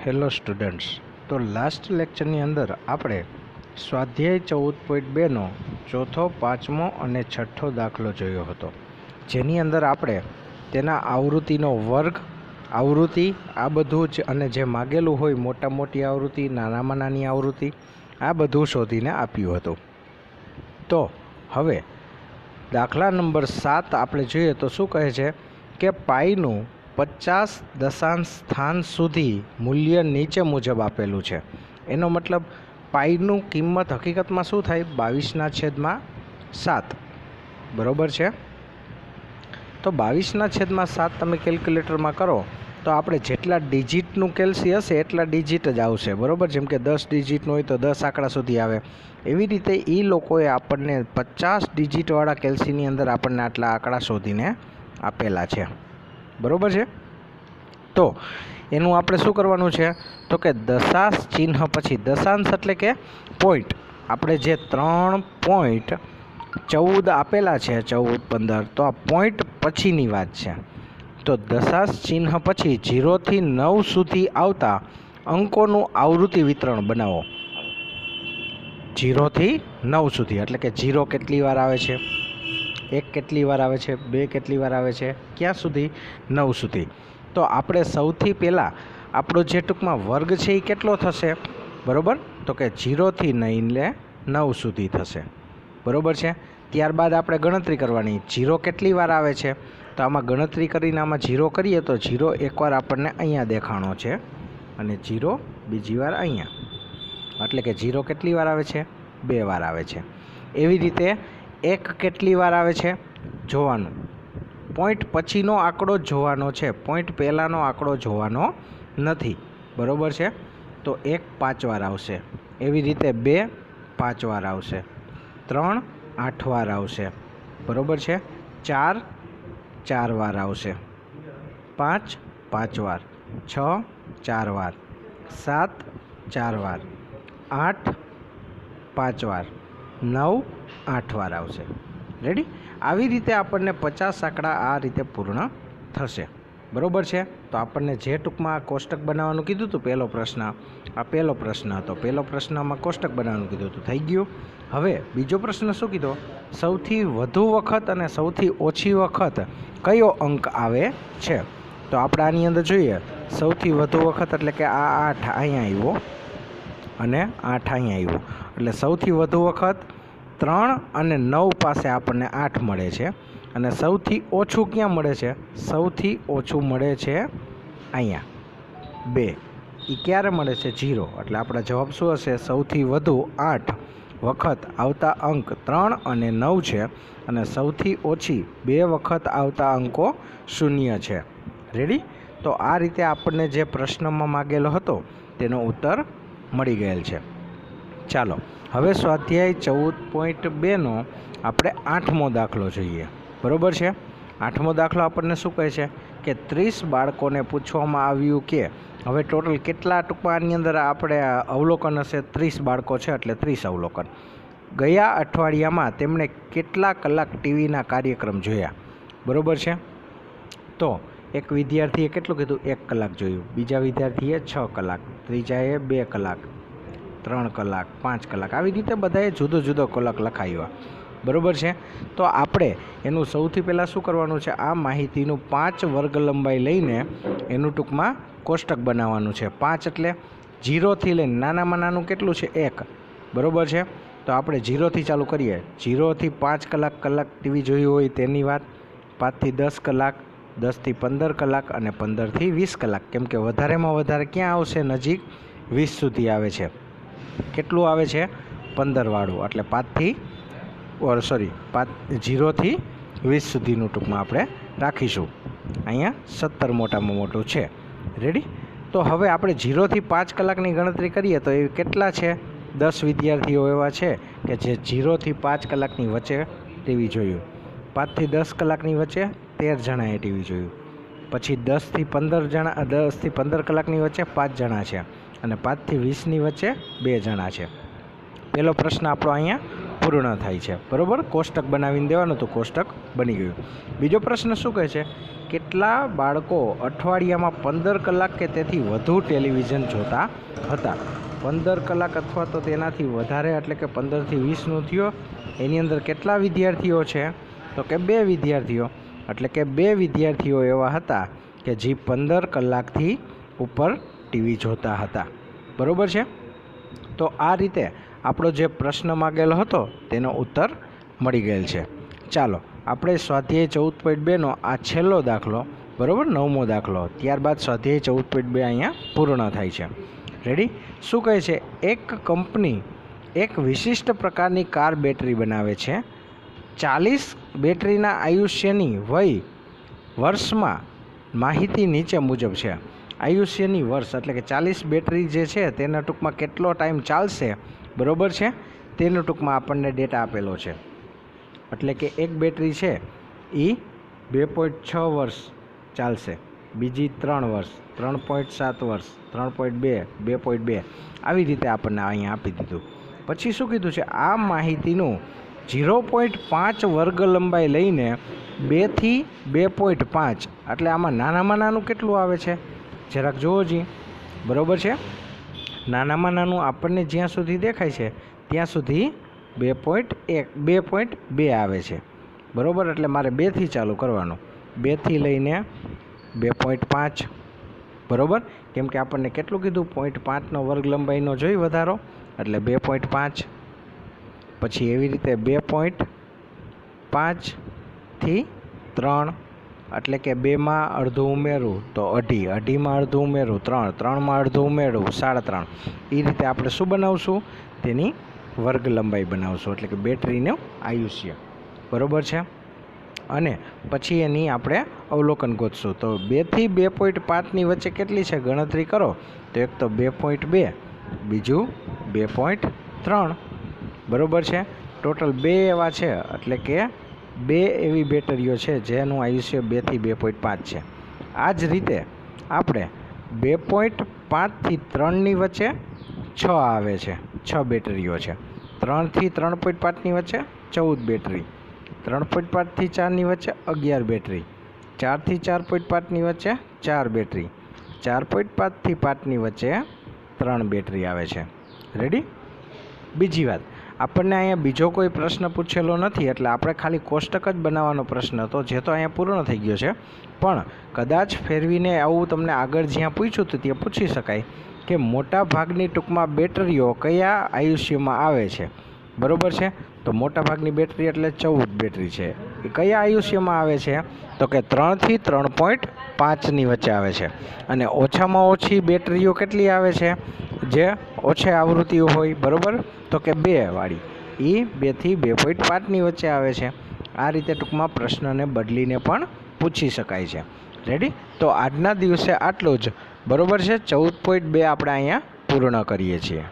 Hello students, તો last લેક્ચરની અંદર આપણે સ્વાધ્યાય 14.2નો ચોથો, પાંચમો અને છઠ્ઠો દાખલો જોયો હતો, જેની અંદર આપણે તેના આવૃત્તિનો વર્ગ, આવૃત્તિ આ બધું જ અને જે માગેલું હોય મોટા મોટી આવૃત્તિ, નાનામાં નાની આવૃત્તિ આ બધું શોધીને આપ્યું હતું. તો હવે દાખલા નંબર 7 આપણે જોઈએ તો શું કહે છે કે પાઈનું 50 દશાંશ સ્થાન સુધી મૂલ્ય નીચે મુજબ આપેલું છે. એનો મતલબ પાઈનું કિંમત હકીકતમાં શું થાય? 22/7. બરાબર છે. તો 22/7 તમે કેલ્ક્યુલેટરમાં કરો તો આપણે જેટલા ડિજિટનું કેલ્સી હશે એટલા ડિજિટ જ આવશે. બરાબર, જેમ કે 10 ડિજિટનું હોય તો 10 આંકડા સુધી આવે. એવી રીતે એ લોકોએ આપણને 50 ડિજિટવાળા કેલ્સીની અંદર આપણને આટલા આંકડા શોધીને આપેલા છે. બરાબર છે. તો એનું આપણે શું કરવાનું છે તો કે દશાંશ ચિહ્ન પછી, દશાંશ એટલે કે પોઈન્ટ, આપણે જે 3.14 આપેલા છે 14, 15, તો આ પોઈન્ટ પછીની વાત છે. તો દશાંશ ચિહ્ન પછી 0 થી 9 સુધી આવતા અંકોનું આવૃત્તિ વિતરણ બનાવો. 0 થી 9 સુધી એટલે કે 0 કેટલી વાર આવે છે, 1 કેટલી વાર આવે છે, 2 કેટલી વાર આવે છે, ક્યાં સુધી? 9 સુધી. તો આપણે સૌથી પહેલાં આપણો જે ટૂંકમાં વર્ગ છે એ કેટલો થશે? બરાબર, તો કે 0 થી 9 સુધી થશે. બરાબર છે. ત્યારબાદ આપણે ગણતરી કરવાની, 0 કેટલી વાર આવે છે, તો આમાં ગણતરી કરીને આમાં 0 કરીએ તો 0 એકવાર આપણને અહીંયા દેખાણો છે અને 0 બીજી વાર અહીંયા, એટલે કે 0 કેટલી વાર આવે છે? 2 વાર આવે છે. એવી રીતે 1 કેટલી વાર આવે છે જોવાનું, પોઈન્ટ પછીનો આંકડો જોવાનો છે, પોઈન્ટ પહેલાંનો આંકડો જોવાનો નથી. બરાબર છે. તો 1 5 વાર આવશે. એવી રીતે 2 5 વાર આવશે, 3 8 વાર આવશે. બરાબર છે. 4 4 વાર આવશે, 5 5 વાર, 6 4 વાર, 7 4 વાર, 8 5 વાર, 9 8 વાર આવશે. રેડી? આવી રીતે આપણને 50 આંકડા આ રીતે પૂર્ણ થશે. બરાબર છે. તો આપણને જે ટૂંકમાં કોષ્ટક બનાવવાનું કીધું હતું, પહેલો પ્રશ્ન, આ પહેલો પ્રશ્ન હતો. પહેલો પ્રશ્નમાં કોષ્ટક બનાવવાનું કીધું હતું, થઈ ગયું. હવે બીજો પ્રશ્ન શું કીધો? સૌથી વધુ વખત અને સૌથી ઓછી વખત કયો અંક આવે છે? તો આપણે આની અંદર જોઈએ, સૌથી વધુ વખત એટલે કે આ 8 અહીંયા આવ્યો અને 8 અહીંયા આવ્યો, એટલે સૌથી વધુ વખત 3 અને 9 પાસે આપણને 8 મળે છે. અને સૌથી ઓછું ક્યાં મળે છે? સૌથી ઓછું મળે છે અહીંયા 2. એ ક્યારે મળે છે? 0. એટલે આપણા જવાબ શું હશે? સૌથી વધુ 8 વખત આવતા અંક 3 અને 9 છે અને સૌથી ઓછી 2 વખત આવતા અંકો 0 છે. રેડી? તો આ રીતે આપણને જે પ્રશ્નમાં માગેલો હતો તેનો ઉત્તર મળી ગયેલ છે. ચાલો હવે સ્વાધ્યાય 14.2નો આપણે 8મો દાખલો જોઈએ. બરાબર છે. 8મો દાખલો આપણને શું કહે છે કે 30 બાળકોને પૂછવામાં આવ્યું કે, હવે ટોટલ કેટલા ટૂંકમાં આની અંદર આપણે અવલોકન હશે? 30 બાળકો છે એટલે 30 અવલોકન. ગયા અઠવાડિયામાં તેમણે કેટલા કલાક ટીવીના કાર્યક્રમ જોયા? બરાબર છે. તો એક વિદ્યાર્થીએ કેટલું કીધું? 1 કલાક જોયું. બીજા વિદ્યાર્થીએ 6 કલાક, ત્રીજાએ 2 કલાક, 3 કલાક, 5 કલાક, આવી રીતે બધાએ જુદો જુદો કલાક લખાવ્યા. બરાબર છે. તો આપણે એનું સૌથી પહેલાં શું કરવાનું છે? આ માહિતીનું 5 વર્ગ લંબાઈ લઈને એનું ટૂંકમાં કોષ્ટક બનાવવાનું છે. 5 એટલે 0થી લઈને નાનામાં નાનું કેટલું છે? 1. બરાબર છે. તો આપણે 0થી ચાલુ કરીએ. 0થી 5 કલાક ટીવી જોયું હોય તેની વાત, 5થી 10 કલાક, 10થી 15 કલાક અને 15થી 20 કલાક. કેમ કે વધારેમાં વધારે ક્યાં આવશે? નજીક 20 સુધી આવે છે. કેટલું આવે છે? 15 વાળું. એટલે 0થી 20 સુધીનું ટૂંકમાં આપણે રાખીશું. અહીંયા 17 મોટામાં મોટું છે. રેડી? તો હવે આપણે 0થી 5 કલાકની ગણતરી કરીએ તો એ કેટલા છે? 10 વિદ્યાર્થીઓ એવા છે કે જે 0થી 5 કલાકની વચ્ચે ટીવી જોયું. 5થી 10 કલાકની વચ્ચે 13 જણાએ ટીવી જોયું. પછી 10થી 15 કલાકની વચ્ચે 5 જણા છે અને 5થી 20ની વચ્ચે 2 જણા છે. પહેલો પ્રશ્ન આપણો અહીંયા પૂર્ણ થાય છે. બરાબર, કોષ્ટક બનાવીને દેવાનું તો કોષ્ટક બની ગયું. બીજો પ્રશ્ન શું કહે છે? કેટલા બાળકો અઠવાડિયામાં 15 કલાક કે તેથી વધુ ટેલિવિઝન જોતા હતા? 15 કલાક અથવા તો તેનાથી વધારે, એટલે કે 15થી 20નું થયો. એની અંદર કેટલા વિદ્યાર્થીઓ છે? તો કે 2 વિદ્યાર્થીઓ. એટલે કે 2 વિદ્યાર્થીઓ એવા હતા કે જે 15 કલાકથી ઉપર ટીવી જોતા હતા. બરાબર છે. તો આ રીતે આપણો જે પ્રશ્ન માગેલો હતો તેનો ઉત્તર મળી ગયેલ છે. ચાલો આપણે સ્વાધ્યાય 14.2નો આ છેલ્લો દાખલો, બરાબર, 9મો દાખલો, ત્યારબાદ સ્વાધ્યાય 14.2 અહીંયા પૂર્ણ થાય છે. રેડી? શું કહે છે? એક કંપની એક વિશિષ્ટ પ્રકારની કાર બેટરી બનાવે છે. 40 બેટરીના આયુષ્યની વય વર્ષમાં માહિતી નીચે મુજબ છે. આયુષ્યની વર્ષ એટલે કે 40 બેટરી જે છે તેના ટૂંકમાં કેટલો ટાઈમ ચાલશે, બરાબર છે, તેનો ટૂંકમાં આપણને ડેટા આપેલો છે. એટલે કે એક બેટરી છે એ 2.6 વર્ષ ચાલશે, બીજી 3 વર્ષ, 3.7 વર્ષ, 3.2, 2.2, આવી રીતે આપણને અહીંયા આપી દીધું. પછી શું કીધું છે? આ માહિતીનું 0.5 વર્ગ લંબાઈ લઈને 2 થી 2.5, એટલે આમાં નાનામાં નાનું કેટલું આવે છે જરાક જુઓ જી. બરાબર છે, નાનામાં નાનું આપણને જ્યાં સુધી દેખાય છે ત્યાં સુધી 2.2 આવે છે. બરાબર, એટલે મારે 2થી ચાલુ કરવાનું, 2થી લઈને 2.5. બરાબર, કેમ કે આપણને કેટલું કીધું? 0.5નો વર્ગ લંબાઈનો જોઈ વધારો, એટલે 2.5. પછી એવી રીતે 2.5 થી 3, એટલે કે 2માં અડધું ઉમેરું તો 2.5, 2.5માં અડધું ઉમેરું 3, 3માં અડધું ઉમેરું 3.5. એ રીતે આપણે શું બનાવશું? તેની વર્ગ લંબાઈ બનાવશું, એટલે કે બેટરીનું આયુષ્ય. બરાબર છે. અને પછી એની આપણે અવલોકન ગોતશું. તો 2 થી 2.5ની વચ્ચે કેટલી છે ગણતરી કરો તો એક તો 2.2, બીજું 2.3. બરાબર છે. ટોટલ 2 એવા છે, એટલે કે 2 એવી બેટરીઓ છે જેનું આયુષ્ય 2 થી 2.5 છે. આ જ રીતે આપણે 2.5 થી 3ની વચ્ચે 6 આવે છે, 6 બેટરીઓ છે. 3 થી 3.5ની વચ્ચે 14 બેટરી, 3.5 થી 4ની વચ્ચે 11 બેટરી, 4 થી 4.5ની વચ્ચે 4 બેટરી, 4.5 થી 5ની વચ્ચે 3 બેટરી આવે છે. રેડી? બીજી વાત, આપણને અહીંયા બીજો કોઈ પ્રશ્ન પૂછેલો નથી, એટલે આપણે ખાલી કોષ્ટક જ બનાવવાનો પ્રશ્ન હતો, જે તો અહીંયા પૂર્ણ થઈ ગયો છે. પણ કદાચ ફેરવીને આવું તમને આગળ જ્યાં પૂછ્યું હતું ત્યાં પૂછી શકાય કે મોટા ભાગની ટૂંકમાં બેટરીઓ કયા આયુષ્યમાં આવે છે. બરાબર છે. તો મોટા ભાગની બેટરી એટલે 14 બેટરી છે, એ કયા આયુષ્યમાં આવે છે? તો કે 3 થી 3.5ની વચ્ચે આવે છે. અને ઓછામાં ઓછી બેટરીઓ કેટલી આવે છે જે ઓછી આવૃત્તિઓ હોય? બરાબર, તો કે 2 વાળી, એ 2 થી 2.5ની વચ્ચે આવે છે. આ રીતે ટૂંકમાં પ્રશ્નને બદલીને પણ પૂછી શકાય છે. રેડી? તો આજના દિવસે આટલું જ. બરાબર છે. 14.2 આપણે અહીંયા પૂર્ણ કરીએ છીએ.